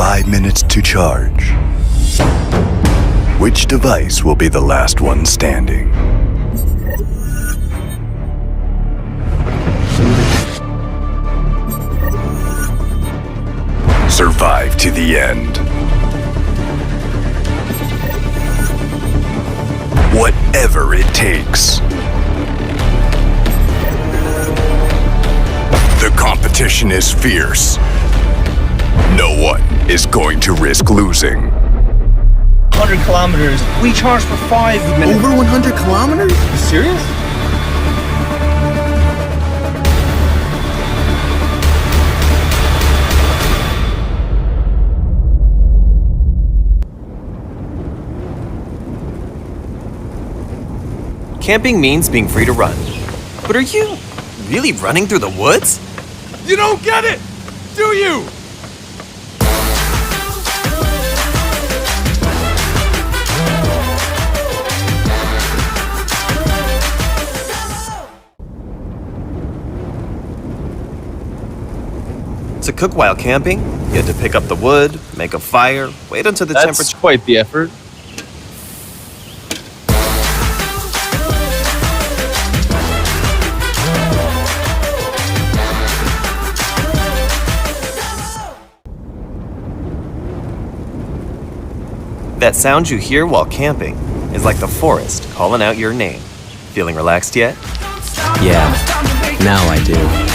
5 minutes to charge. Which device will be the last one standing? Survive to the end. Whatever it takes. The competition is fierce. No one is going to risk losing. 100 kilometers. We charge for 5 minutes. Over 100 kilometers? You serious? Camping means being free to run. But are you really running through the woods? You don't get it, do you? To cook while camping, you had to pick up the wood, make a fire, wait until the That's temperature... quite the effort. That sound you hear while camping is like the forest calling out your name. Feeling relaxed yet? Yeah, now I do.